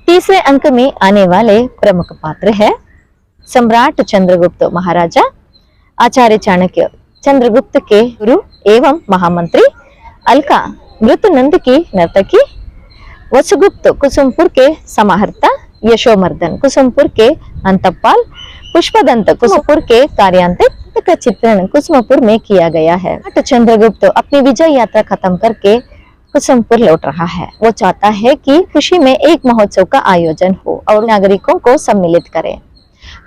तीसरे अंक में आने वाले प्रमुख पात्र है सम्राट चंद्रगुप्त महाराजा, आचार्य चाणक्य चंद्रगुप्त के गुरु एवं महामंत्री, अलका मृतनंद की नर्तकी, वसुगुप्त कुसुमपुर के समाहर्ता, यशोमर्दन कुसुमपुर के अंतपाल, पुष्पदंत कुसुमपुर के कार्यान्तिक का चित्रण कुसुमपुर में किया गया है। चंद्रगुप्त अपनी विजय यात्रा खत्म करके कुसुमपुर लौट रहा है। वो चाहता है कि खुशी में एक महोत्सव का आयोजन हो और नागरिकों को सम्मिलित करे,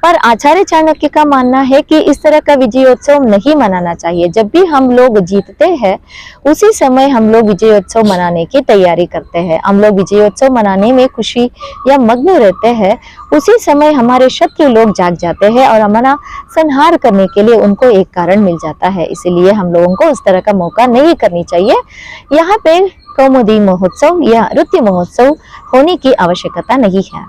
पर आचार्य चाणक्य का मानना है कि इस तरह का विजयोत्सव नहीं मनाना चाहिए। जब भी हम लोग जीतते हैं उसी समय हम लोग विजयोत्सव मनाने की तैयारी करते हैं। हम लोग विजयोत्सव मनाने में खुशी या मग्न रहते हैं, उसी समय हमारे शत्रु लोग जाग जाते हैं और हमारा संहार करने के लिए उनको एक कारण मिल जाता है। इसीलिए हम लोगों को उस तरह का मौका नहीं करनी चाहिए। यहाँ पे कौमुदी महोत्सव या नृत्य महोत्सव होने की आवश्यकता नहीं है।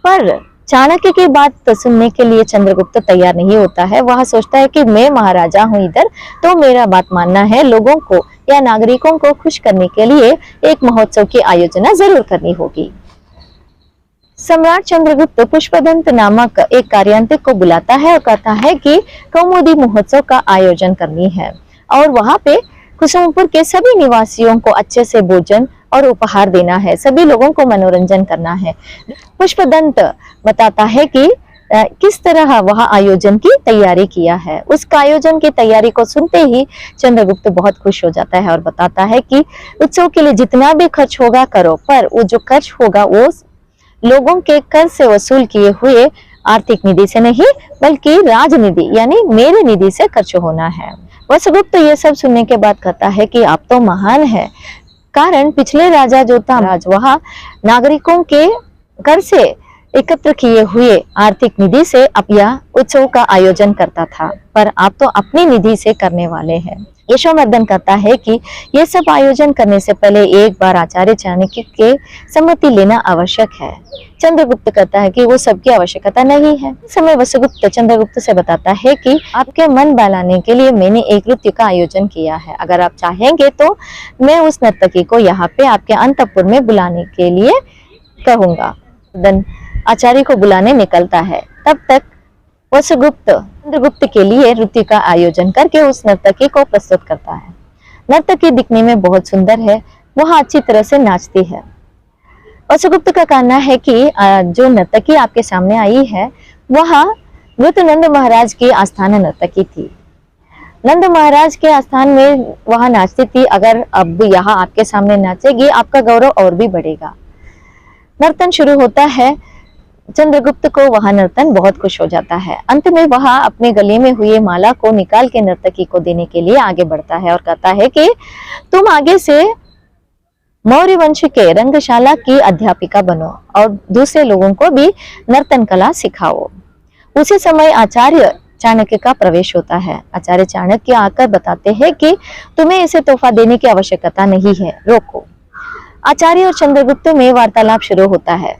पर चाणक्य की बात सुनने के लिए चंद्रगुप्त तैयार नहीं होता है। वह सोचता है कि मैं महाराजा हूं इधर, तो मेरा बात मानना है। लोगों को या नागरिकों को खुश करने के लिए एक महोत्सव की आयोजना जरूर करनी होगी। सम्राट चंद्रगुप्त पुष्पदंत नामक एक कार्यान्तिक को बुलाता है और कहता है कि कौमुदी महोत्सव का आयोजन करनी है और वहां पे कुसुमपुर के सभी निवासियों को अच्छे से भोजन और उपहार देना है, सभी लोगों को मनोरंजन करना है। पुष्पदंत बताता है कि किस तरह वह आयोजन की तैयारी किया है। उस आयोजन की तैयारी को सुनते ही चंद्रगुप्त बहुत खुश हो जाता है और बताता है कि उत्सव के लिए जितना भी खर्च होगा करो, पर वो जो खर्च होगा वो लोगों के कर से वसूल किए हुए आर्थिक निधि से नहीं बल्कि राजनिधि यानी मेरे निधि से खर्च होना है। वसुगुप्त ये सब सुनने के बाद कहता है कि आप तो महान है, कारण पिछले राजा जो था वह नागरिकों के कर से एकत्र किए हुए आर्थिक निधि से यह उत्सव का आयोजन करता था, पर आप तो अपनी निधि से करने वाले हैं। यशोमर्दन कहता है कि यह सब आयोजन करने से पहले एक बार आचार्य चाणक्य के सम्मति लेना आवश्यक है। चंद्रगुप्त कहता है कि वो सबकी आवश्यकता नहीं है। इस समय वसुगुप्त चंद्रगुप्त से बताता है कि आपके मन बहलाने के लिए मैंने एक नृत्य का आयोजन किया है। अगर आप चाहेंगे तो मैं उस नर्तकी को यहाँ पे आपके अंतपुर में बुलाने के लिए कहूंगा। आचार्य को बुलाने निकलता है। तब तक वसुगुप्त चंद्रगुप्त के लिए नृत्य का आयोजन करके उस नर्तकी को प्रस्तुत करता है। नर्तकी दिखने में बहुत सुंदर है, वह अच्छी तरह से नाचती है। वसुगुप्त का कहना है कि जो नर्तकी आपके सामने आई है वह मृतनंद महाराज की आस्थान नर्तकी थी। नंद महाराज के आस्थान में वह नाचती थी। अगर अब यहाँ आपके सामने नाचेगी आपका गौरव और भी बढ़ेगा। नर्तन शुरू होता है। चंद्रगुप्त को वह नर्तन बहुत खुश हो जाता है। अंत में वह अपने गले में हुए माला को निकाल के नर्तकी को देने के लिए आगे बढ़ता है और कहता है कि तुम आगे से मौर्य वंश के रंगशाला की अध्यापिका बनो और दूसरे लोगों को भी नर्तन कला सिखाओ। उसी समय आचार्य चाणक्य का प्रवेश होता है। आचार्य चाणक्य आकर बताते हैं कि तुम्हें इसे तोहफा देने की आवश्यकता नहीं है, रोको। आचार्य और चंद्रगुप्त में वार्तालाप शुरू होता है।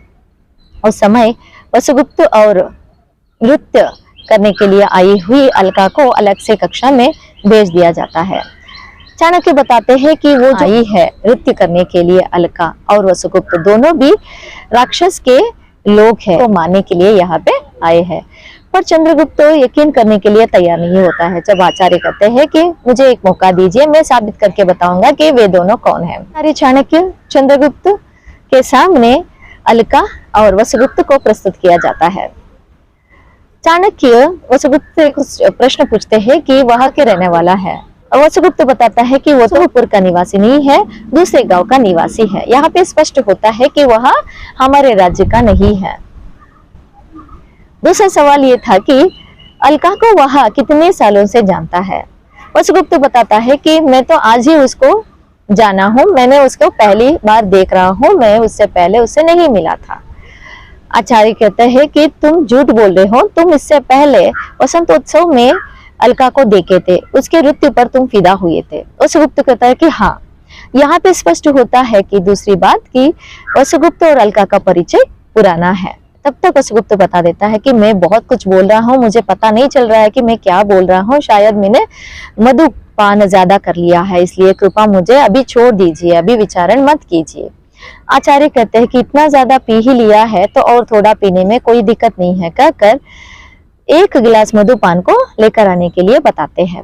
उस समय वसुगुप्त और नृत्य करने के लिए आई हुई अलका को अलग से कक्षा में भेज दिया जाता है। चाणक्य बताते हैं कि वो आई है नृत्य करने के लिए। अलका और वसुगुप्त दोनों भी राक्षस के लोग हैं, तो मारने के लिए यहाँ पे आए हैं। पर चंद्रगुप्त तो यकीन करने के लिए तैयार नहीं होता है। जब आचार्य कहते हैं कि मुझे एक मौका दीजिए, मैं साबित करके बताऊंगा कि वे दोनों कौन हैं। आचार्य चाणक्य चंद्रगुप्त के सामने अलका और वसुगुप्त को प्रस्तुत किया जाता है। चाणक्य वसुगुप्त से कुछ प्रश्न पूछते हैं कि वह के रहने वाला है। वसुगुप्त बताता है कि वो तो पुर का निवासी नहीं है, दूसरे गांव का निवासी है। यहाँ पे स्पष्ट होता है कि वह हमारे राज्य का नहीं है। दूसरा सवाल ये था कि अलका को वह कितने सालों से जानता है। वसुगुप्त बताता है कि मैं तो आज ही उसको जाना हूं, मैंने उसको पहली बार देख रहा हूं, मैं उससे पहले उससे नहीं मिला था। आचार्य कहते हैं कि तुम झूठ बोल रहे हो, तुम इससे पहले वसंतोत्सव में अलका को देखे थे, उसके नृत्य पर तुम फिदा हुए थे। वसुगुप्त कहता है कि हाँ। यहाँ पे स्पष्ट होता है कि दूसरी बात कि वसुगुप्त और अलका का परिचय पुराना है। तब तक वसुगुप्त बता देता है कि मैं बहुत कुछ बोल रहा हूँ, मुझे पता नहीं चल रहा है कि मैं क्या बोल रहा हूँ, शायद मैंने मधुपान ज्यादा कर लिया है, इसलिए कृपा मुझे अभी छोड़ दीजिए, अभी विचारण मत कीजिए। आचार्य कहते हैं कि इतना ज्यादा पी ही लिया है तो और थोड़ा पीने में कोई दिक्कत नहीं है, कहकर एक गिलास मधुपान को लेकर आने के लिए बताते हैं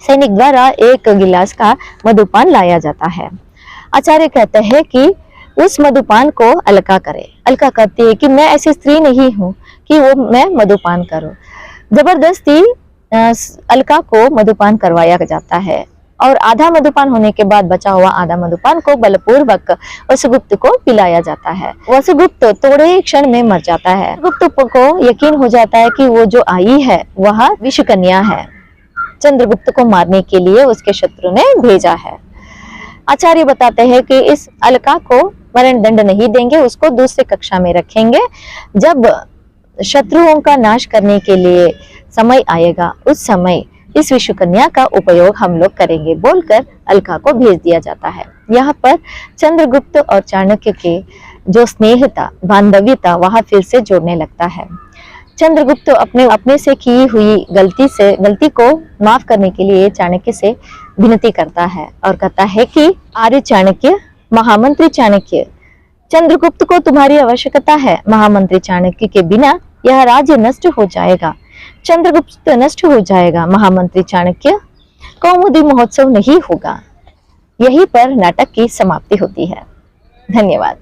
सैनिक द्वारा एक गिलास का मधुपान लाया जाता है। आचार्य कहते हैं कि उस मधुपान को अलका करे। अलका कहती है कि मैं ऐसी स्त्री नहीं हूँ कि वो मैं मधुपान करूं। जबरदस्ती अलका को मधुपान करवाया जाता है और आधा मधुपान होने के बाद बचा हुआ आधा मधुपान को बलपूर्वक वसुगुप्त को पिलाया जाता है। वसुगुप्त थोड़े ही क्षण में मर जाता है। गुप्त को यकीन हो जाता है कि वो जो आई है वह विषकन्या है, चंद्रगुप्त को मारने के लिए उसके शत्रु ने भेजा है। आचार्य बताते हैं कि इस अलका को मरण दंड नहीं देंगे, उसको दूसरी कक्षा में रखेंगे। जब शत्रुओं का नाश करने के लिए समय आएगा उस समय इस विषुकन्या का उपयोग हम लोग करेंगे बोलकर अलका को भेज दिया जाता है। यहाँ पर चंद्रगुप्त और चाणक्य के जो स्नेह था, बांधव्यता वहां फिर से जोड़ने लगता है। चंद्रगुप्त अपने से की हुई गलती को माफ करने के लिए चाणक्य से विनती करता है और कहता है कि आर्य चाणक्य, महामंत्री चाणक्य, चंद्रगुप्त को तुम्हारी आवश्यकता है। महामंत्री चाणक्य के बिना यह राज्य नष्ट हो जाएगा, चंद्रगुप्त नष्ट हो जाएगा। महामंत्री चाणक्य, कौमुदी महोत्सव नहीं होगा। यहीं पर नाटक की समाप्ति होती है। धन्यवाद।